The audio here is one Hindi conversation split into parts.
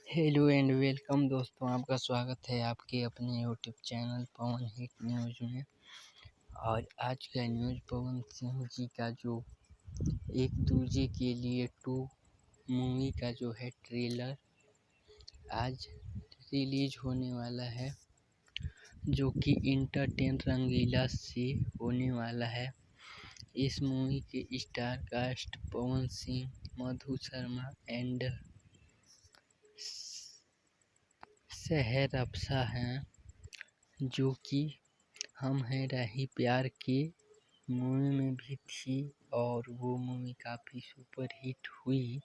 हेलो एंड वेलकम दोस्तों, आपका स्वागत है आपके अपने यूट्यूब चैनल पवन हिट न्यूज़ में। और आज का न्यूज़ पवन सिंह जी का जो एक दूजे के लिए 2 मूवी का जो है ट्रेलर आज रिलीज होने वाला है, जो कि इंटरटेन रंगीला से होने वाला है। इस मूवी के star cast Pawan Singh, Madhu Sharma and Sehar Afsa हैं, जो कि हम हैं राही प्यार के मूवी में भी थी और वो मूवी काफ़ी सुपर हिट हुई।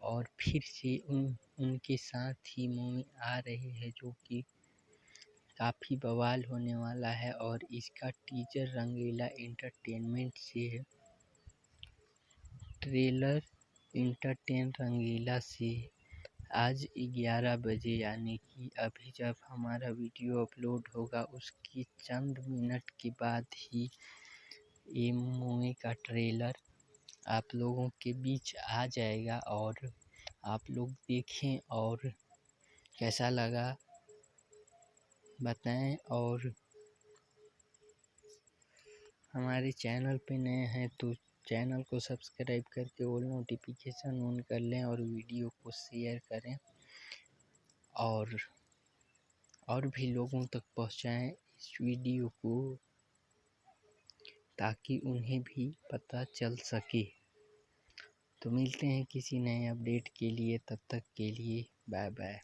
और फिर से उनके साथ ही मूवी आ रही है, जो कि काफ़ी बवाल होने वाला है। और इसका टीजर रंगीला एंटरटेनमेंट से है। ट्रेलर इंटरटेन रंगीला से आज 11 बजे, यानी कि अभी जब हमारा वीडियो अपलोड होगा उसके चंद मिनट के बाद ही ये मूवी का ट्रेलर आप लोगों के बीच आ जाएगा। और आप लोग देखें और कैसा लगा बताएं। और हमारे चैनल पे नए हैं तो चैनल को सब्सक्राइब करके ऑल नोटिफिकेशन ऑन कर लें और वीडियो को शेयर करें और भी लोगों तक पहुंचाएं इस वीडियो को, ताकि उन्हें भी पता चल सके। तो मिलते हैं किसी नए अपडेट के लिए, तब तक के लिए बाय बाय।